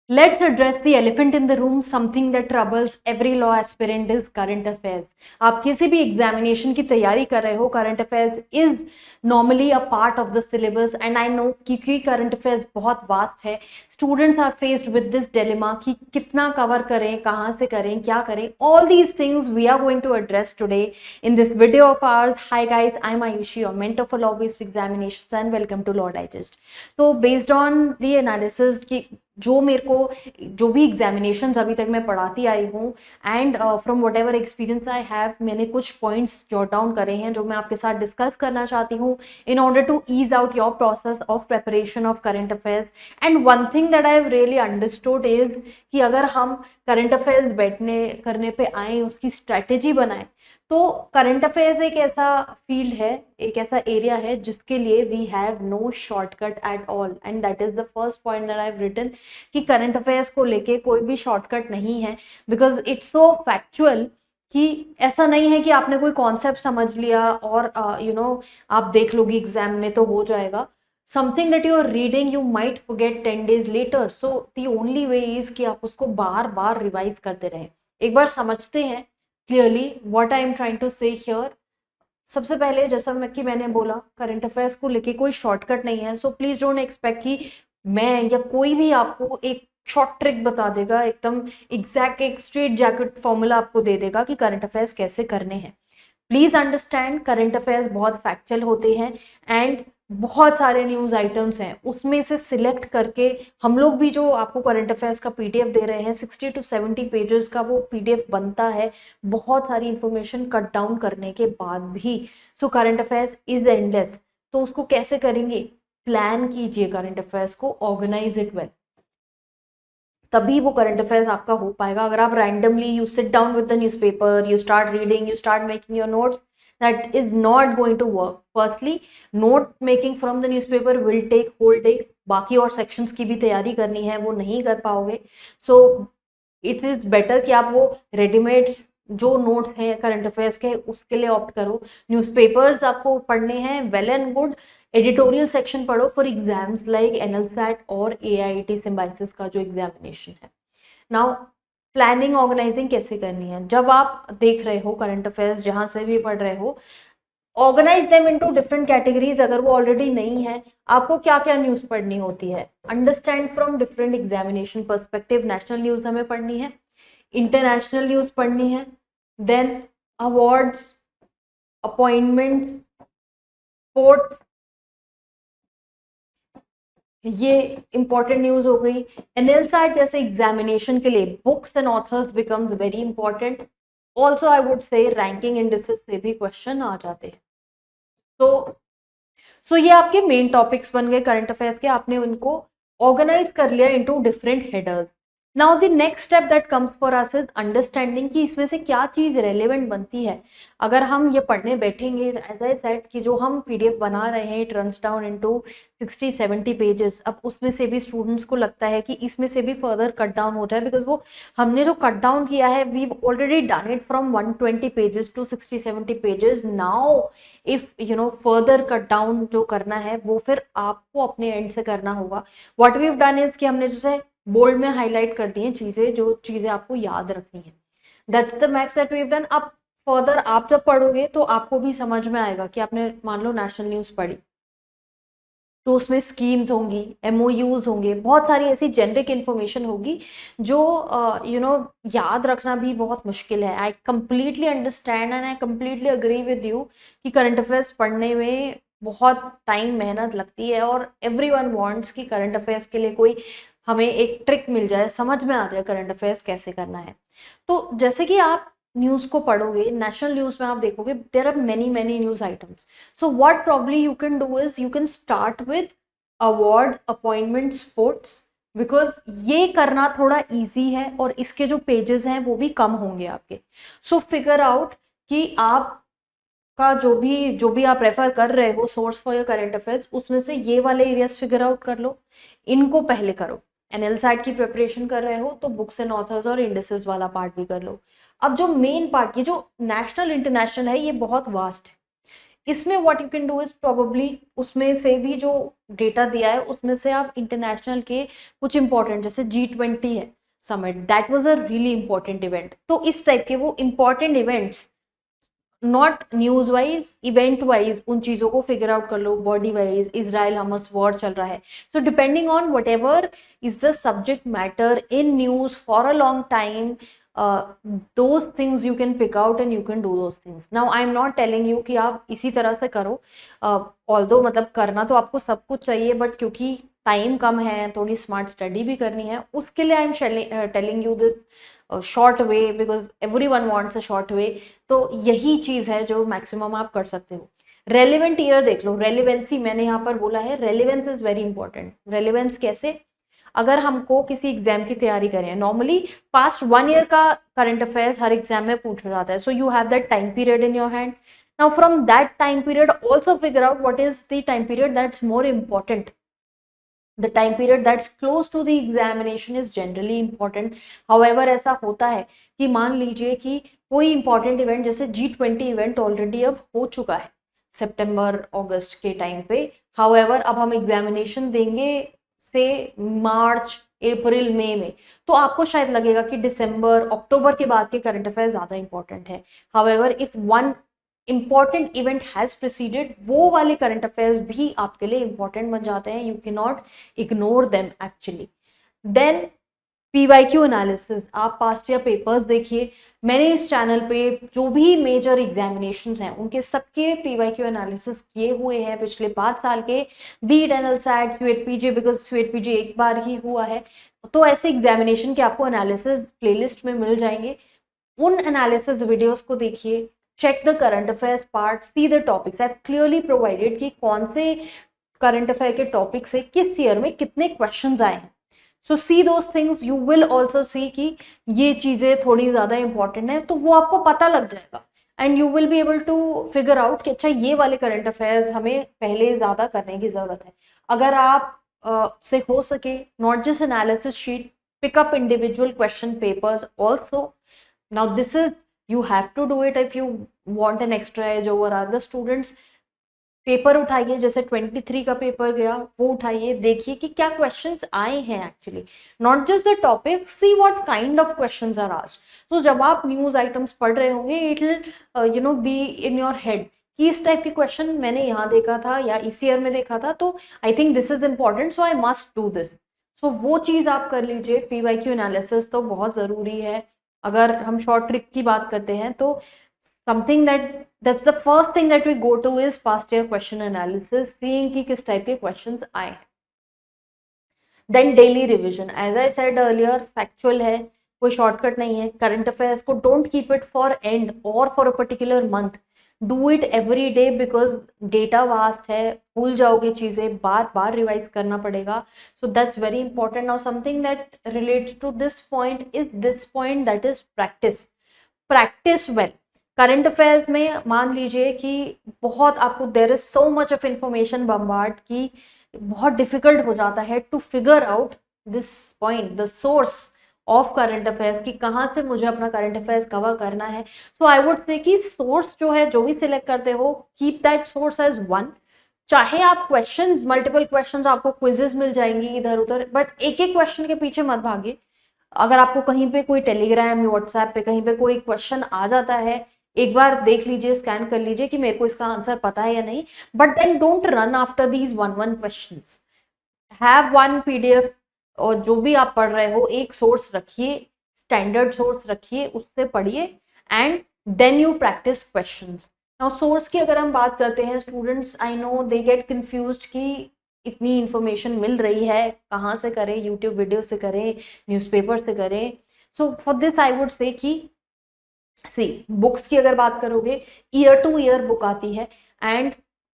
Let's address the elephant in the room, something that troubles every law aspirant is current affairs. आप किसी भी examination की तैयारी कर रहे हो, current affairs is normally a part of the syllabus and I know क्योंकि current affairs बहुत वास्ट है, students are faced with this dilemma कि कितना कवर करें, कहाँ से करें, क्या करें. All these things we are going to address today in this video of ours. Hi guys, I'm Ayushi, your mentor for law-based examinations and welcome to Law Digest. तो based on the analysis की जो मेरे को जो भी examinations अभी तक मैं पढ़ाती आई हूँ and from what ever experience I have, मैंने कुछ पॉइंट्स जॉट डाउन करे हैं जो मैं आपके साथ डिस्कस करना चाहती हूँ in order to ease out your process of preparation of current affairs. And one thing that I have really understood is कि अगर हम करंट अफेयर्स बैठने करने पे आए, उसकी स्ट्रैटेजी बनाएं, तो करंट अफेयर्स एक ऐसा फील्ड है, एक ऐसा एरिया है जिसके लिए we have no shortcut at all and that is the first point that I have written कि करंट अफेयर्स को लेके कोई भी शॉर्टकट नहीं है बिकॉज इट्स सो फैक्चुअल कि ऐसा नहीं है कि आपने कोई कॉन्सेप्ट समझ लिया और आप देख लोगे एग्जाम में तो हो जाएगा. Something that you are reading you might forget 10 days later, so the only way is कि आप उसको बार बार रिवाइज करते रहें. एक बार समझते हैं clearly what I am trying to say here. सबसे पहले जैसा मैंने बोला, करंट अफेयर्स को लेके कोई शॉर्टकट नहीं है, सो प्लीज डोंट एक्सपेक्ट कि मैं या कोई भी आपको एक शॉर्ट ट्रिक बता देगा, एकदम एग्जैक्ट एक स्ट्रेट जैकेट फॉर्मूला आपको दे देगा कि करंट अफेयर्स कैसे करने हैं. प्लीज अंडरस्टैंड, करंट अफेयर्स बहुत फैक्चुअल होते हैं एंड बहुत सारे न्यूज आइटम्स हैं, उसमें से सिलेक्ट करके हम लोग भी जो आपको करंट अफेयर्स का पीडीएफ दे रहे हैं 60 to 70 पेजेस का वो पीडीएफ बनता है, बहुत सारी इंफॉर्मेशन कट डाउन करने के बाद भी. So current affairs is endless. तो उसको कैसे करेंगे? प्लान कीजिए करंट अफेयर्स को, ऑर्गेनाइज इट वेल, तभी वो करंट अफेयर्स आपका हो पाएगा. अगर आप randomly you sit down with the newspaper, you start reading, you start making your notes, that is not going to work. Firstly, note making from the newspaper will take whole day, बाकी और sections की भी तैयारी करनी है, वो नहीं कर पाओगे. सो इट इज बेटर कि आप वो रेडीमेड जो नोट्स हैं करंट अफेयर्स के उसके लिए ऑप्ट करो. न्यूज़पेपर्स आपको पढ़ने हैं, well and good. Editorial section पढ़ो फॉर एग्जाम्स लाइक एनएलसैट और एआईटी सिम्बाइसिस का जो एग्जामिनेशन है. नाउ प्लानिंग ऑर्गेनाइजिंग कैसे करनी है? जब आप देख रहे हो करंट अफेयर्स जहां से भी पढ़ रहे हो, organise them into different categories. अगर वो ऑलरेडी नहीं है, आपको क्या क्या न्यूज पढ़नी होती है, understand from different examination perspective. National news हमें पढ़नी है, इंटरनेशनल न्यूज पढ़नी है, देन अवार्ड्स, अपॉइंटमेंट्स, स्पोर्ट्स, ये इंपॉर्टेंट न्यूज हो गई. एनएलसैट जैसे एग्जामिनेशन के लिए books and authors becomes very important. Also I would say ranking indices से भी क्वेश्चन आ जाते हैं. तो ये आपके मेन टॉपिक्स बन गए करंट अफेयर्स के, आपने उनको ऑर्गेनाइज कर लिया into different headers. Now the next step that comes for us is understanding कि इसमें से क्या चीज रेलेवेंट बनती है. अगर हम ये पढ़ने बैठेंगे, एज आई सेड कि जो हम पीडीएफ बना रहे हैं it runs down into 60-70 pages. अब उसमें से भी स्टूडेंट्स को लगता है कि इसमें से भी फर्दर कट डाउन हो जाए, बिकॉज वो हमने जो कट डाउन किया है we already done it from 120 pages to 60-70 pages. Now if further cut down जो करना है वो फिर आपको अपने एंड से करना होगा. What we have done is कि हमने जैसे बोल्ड में हाईलाइट कर दी हैं चीजें, जो चीजें आपको याद रखनी है. That's the max that we have done. अब फर्दर आप जब पढ़ोगे तो आपको भी समझ में आएगा कि आपने मान लो नेशनल न्यूज पढ़ी, तो उसमें स्कीम्स होंगी, एमओयूज होंगे, बहुत सारी ऐसी जेनरिक इन्फॉर्मेशन होगी जो याद रखना भी बहुत मुश्किल है. I completely understand and I completely agree with you कि करंट अफेयर्स पढ़ने में बहुत टाइम मेहनत लगती है और एवरीवन वांट्स कि करंट अफेयर्स के लिए कोई हमें एक ट्रिक मिल जाए, समझ में आ जाए करंट अफेयर्स कैसे करना है. तो जैसे कि आप न्यूज को पढ़ोगे, नेशनल न्यूज में आप देखोगे there are many many news items. So what probably you can do is you can start with awards, appointment, sports, because ये करना थोड़ा इजी है और इसके जो पेजेस हैं वो भी कम होंगे आपके. सो फिगर आउट कि आप का जो भी आप रेफर कर रहे हो source for your current affairs, उसमें से ये वाले एरियाज फिगर आउट कर लो, इनको पहले करो. एनएलसैट की प्रिपरेशन कर रहे हो तो बुक्स एंड ऑथर्स और इंडिसेस वाला पार्ट भी कर लो. अब जो मेन पार्ट, ये जो नेशनल इंटरनेशनल है, ये बहुत वास्ट है. इसमें what you can do is probably उसमें से भी जो डेटा दिया है उसमें से आप इंटरनेशनल के कुछ इंपॉर्टेंट, जैसे G20 है summit, that was a really important event, तो इस टाइप के वो important events, not news wise, event wise उन चीजों को फिगर आउट कर लो, बॉडी वाइज इजराइल हमस वॉर चल रहा है, so depending on what ever is the subject matter in news for a long time, those things you can pick out and you can do those things. Now I am not telling you कि आप इसी तरह से करो, although मतलब करना तो आपको सब कुछ चाहिए, बट क्योंकि टाइम कम है, थोड़ी स्मार्ट स्टडी भी करनी है, उसके लिए I am telling you this short way, because every one wants a short way, तो यही चीज है जो मैक्सिमम आप कर सकते हो। रेलिवेंट ईयर देख लो, रेलिवेंसी मैंने यहाँ पर बोला है, relevance is very important. Relevance कैसे, अगर हमको किसी एग्जाम की तैयारी करें, नॉर्मली पास्ट 1 ईयर का करंट अफेयर्स हर एग्जाम में पूछा जाता है, so you have that time period in your hand. Now from that time period also figure out what is the time period that's more important. The time period that's close to the examination is generally important. However, ऐसा होता है कि मान लीजिए कि कोई important event जैसे G20 event already अब हो चुका है सितंबर अगस्त के टाइम पे, हाउएवर अब हम एग्जामिनेशन देंगे से मार्च अप्रैल मई में, तो आपको शायद लगेगा कि दिसंबर अक्टूबर के बाद के करंट अफेयर ज्यादा इंपॉर्टेंट है। However if one important event has preceded, वो वाले करंट अफेयर्स भी आपके लिए इंपॉर्टेंट बन जाते हैं, you can not ignore them actually. Then PYQ analysis, आप पास्ट ईयर पेपर्स देखिए, मैंने इस चैनल पे जो भी मेजर एग्जामिनेशंस हैं उनके सबके PYQ एनालिसिस किए हुए हैं पिछले 5 साल के, बीट एनएलसैट, SUET-PG, बिकॉज SUET-PG एक बार ही हुआ है, तो ऐसे एग्जामिनेशन के आपको एनालिसिस प्लेलिस्ट में मिल जाएंगे, उन एनालिसिस वीडियोस को देखिए, check the current affairs part, see the topics, I've clearly provided कि कौन से करंट अफेयर के टॉपिक से किस ईयर में कितने क्वेश्चंस आए हैं, so see those things, you will also see कि ये चीजें थोड़ी ज्यादा इंपॉर्टेंट है, तो वो आपको पता लग जाएगा and you will be able to figure out कि अच्छा ये वाले करंट अफेयर्स हमें पहले ज्यादा करने की जरूरत है। अगर आप से हो सके, not just analysis sheet, pick up individual question papers also. Now this is, you have to do it if you want an extra edge over other students. Paper उठाइए, जैसे 23 का पेपर गया वो उठाइए, देखिए कि क्या क्वेश्चंस आए हैं actually, not just the topic, see what kind of questions are asked. तो जब आप न्यूज आइटम्स पढ़ रहे होंगे, it will be in your head कि इस टाइप के क्वेश्चन मैंने यहाँ देखा था या इस ईयर में देखा था, तो I think this is important, so I must do this. So वो चीज आप कर लीजिए। PYQ एनालिसिस तो बहुत जरूरी है। अगर हम शॉर्ट ट्रिक की बात करते हैं तो something that's the first thing that we go to is past year question analysis, seeing कि किस टाइप के questions आए हैं। Then daily revision, as I said earlier, factual है, कोई शॉर्टकट नहीं है। करंट अफेयर्स को don't keep it for end or for a particular month, do it every day because data vast है, भूल जाओगे चीजें, बार बार रिवाइज करना पड़ेगा, so that's very important. Now something that relates to this point is this point, that is practice well। Current affairs में मान लीजिए कि बहुत आपको there is so much of information bombard की बहुत डिफिकल्ट हो जाता है to figure out this point, the source of current affairs, कि कहाँ से मुझे अपना करंट अफेयर्स कवर करना है। सो आई वुड से कि सोर्स जो है, जो भी सिलेक्ट करते हो, keep that source as one. चाहे आप क्वेश्चंस, मल्टीपल क्वेश्चंस, आपको क्विजेस मिल जाएंगी इधर उधर, बट एक एक क्वेश्चन के पीछे मत भागिए। अगर आपको कहीं पे कोई टेलीग्राम या व्हाट्सएप पे कहीं पे कोई क्वेश्चन आ जाता है, एक बार देख लीजिए, स्कैन कर लीजिए कि मेरे को इसका आंसर पता है या नहीं, but then don't run after these one questions. Have one PDF, और जो भी आप पढ़ रहे हो एक सोर्स रखिए, स्टैंडर्ड सोर्स रखिए, उससे पढ़िए and then you practice questions. Now source की अगर हम बात करते हैं, students I know they get confused कि इतनी इंफॉर्मेशन मिल रही है, कहाँ से करें, यूट्यूब वीडियो से करें, न्यूज़पेपर से करें। So for this I would say कि सी, बुक्स की अगर बात करोगे, ईयर टू ईयर बुक आती है, एंड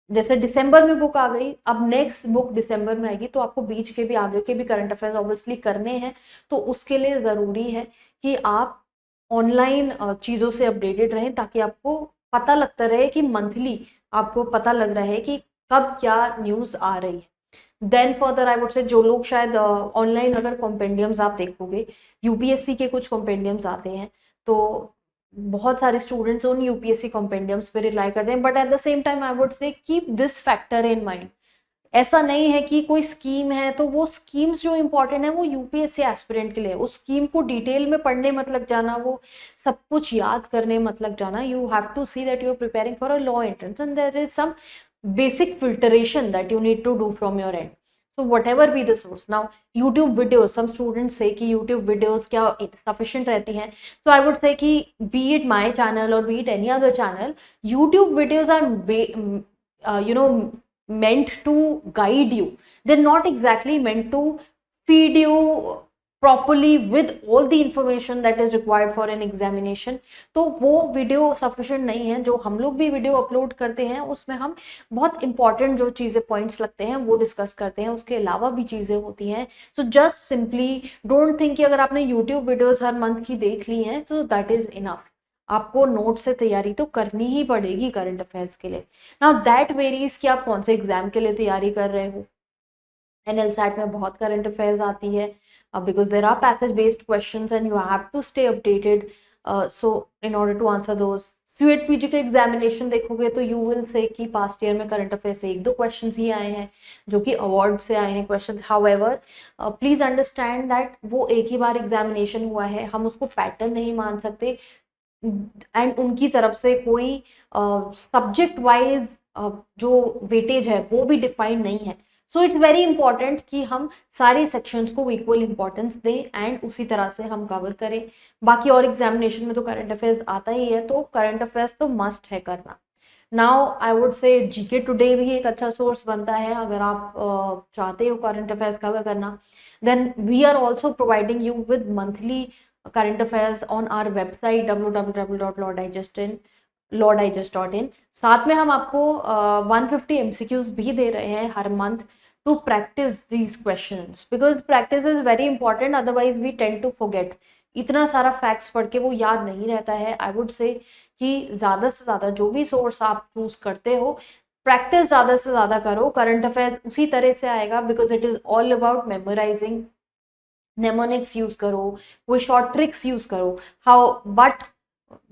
जैसे दिसंबर में बुक आ गई, अब नेक्स्ट बुक दिसंबर में आएगी, तो आपको बीच के भी आगे के भी करंट अफेयर्स ऑब्वियसली करने हैं, तो उसके लिए ज़रूरी है कि आप ऑनलाइन चीज़ों से अपडेटेड रहें, ताकि आपको पता लगता रहे कि मंथली आपको पता लग रहा है कि कब क्या न्यूज़ आ रही है। Then further I would say, जो लोग शायद ऑनलाइन अगर कॉम्पेंडियम्स आप देखोगे, UPSC के कुछ कॉम्पेंडियम्स आते हैं, तो बहुत सारे स्टूडेंट्स उन UPSC कॉम्पेंडियम्स पे रिलाई करते हैं, but at the same time I would say keep this factor in mind, ऐसा नहीं है कि कोई स्कीम है तो वो स्कीम्स जो इंपॉर्टेंट है वो यूपीएससी एस्पिरेंट के लिए, उस स्कीम को डिटेल में पढ़ने मत लग जाना, वो सब कुछ याद करने मत लग जाना. You have to see that you are preparing for a law entrance and there is some basic filtration that you need to do from your end. So whatever be the source. Now YouTube videos, some students say कि YouTube videos क्या sufficient रहती हैं. So I would say कि be it my channel or be it any other channel, YouTube videos are meant to guide you. They're not exactly meant to feed you properly with all the information that is required for an examination. तो वो video sufficient नहीं है. जो हम लोग भी video upload करते हैं उसमें हम बहुत इंपॉर्टेंट जो चीज़ें पॉइंट्स लगते हैं वो डिस्कस करते हैं, उसके अलावा भी चीज़ें होती हैं. So just simply don't think कि अगर आपने यूट्यूब वीडियोस हर मंथ की देख ली हैं तो दैट इज़ इनफ. आपको नोट से तैयारी तो करनी ही पड़ेगी करंट अफेयर्स के लिए. नाउ दैट वेरीज कि आप कौन से एग्जाम के लिए तैयारी कर रहे हो. एनएलसैट में बहुत करंट अफेयर्स आती है because there are passage based questions and you have to stay updated. So in order to answer those, CUET PG के एग्जामिनेशन देखोगे तो यू विल से कि पास्ट ईयर में करंट अफेयर से 1-2 क्वेश्चंस ही आए हैं जो कि अवार्ड से आए हैं questions. However please understand that वो एक ही बार एग्जामिनेशन हुआ है, हम उसको पैटर्न नहीं मान सकते एंड उनकी तरफ से कोई सब्जेक्ट वाइज जो वेटेज है वो भी डिफाइंड नहीं है. सो इट्स वेरी इंपॉर्टेंट कि हम सारे सेक्शंस को इक्वल इंपॉर्टेंस दें एंड उसी तरह से हम कवर करें. बाकी और एग्जामिनेशन में तो करंट अफेयर्स आता ही है, तो करंट अफेयर्स तो मस्ट है करना. Now I would say GK today भी एक अच्छा सोर्स बनता है अगर आप चाहते हो करंट अफेयर्स कवर करना. Then we are also providing you with monthly current affairs on our website www.lawdigest.in. साथ में हम आपको 150 MCQs भी दे रहे हैं हर month to practice these questions because practice is very important, otherwise we tend to forget. इतना सारा फैक्ट्स पढ़ के वो याद नहीं रहता है. आई वुड से कि ज़्यादा से ज़्यादा जो भी सोर्स आप चूज करते हो प्रैक्टिस ज़्यादा से ज़्यादा करो. करंट अफेयर्स उसी तरह से आएगा because it is all about memorising. Mnemonics use करो, कोई शॉर्ट ट्रिक्स यूज करो. How but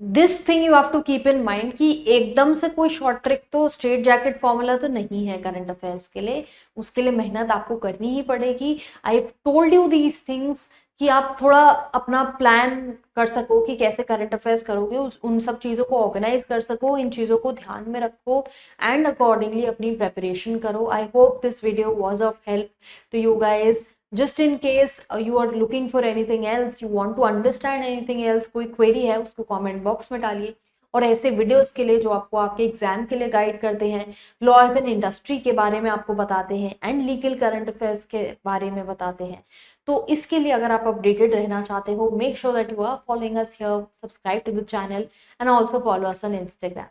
this thing you have to keep in mind कि एकदम से कोई शॉर्ट ट्रिक तो स्ट्रेट जैकेट फॉर्मूला तो नहीं है करंट अफेयर्स के लिए. उसके लिए मेहनत आपको करनी ही पड़ेगी. I told you these things कि आप थोड़ा अपना प्लान कर सको कि कैसे करंट अफेयर्स करोगे, उन सब चीज़ों को ऑर्गेनाइज कर सको, इन चीज़ों को ध्यान में रखो एंड अकॉर्डिंगली अपनी प्रेपरेशन करो. I hope this video was of help to you guys. Just in case you are looking for anything else, you want to understand anything else, कोई query है उसको comment box में डालिए. और ऐसे videos के लिए जो आपको आपके एग्जाम के लिए गाइड करते हैं, लॉ एज एन इंडस्ट्री के बारे में आपको बताते हैं एंड लीगल करंट अफेयर्स के बारे में बताते हैं, तो इसके लिए अगर आप अपडेटेड रहना चाहते हो, make sure that you are following us here, subscribe to the channel and also follow us on Instagram.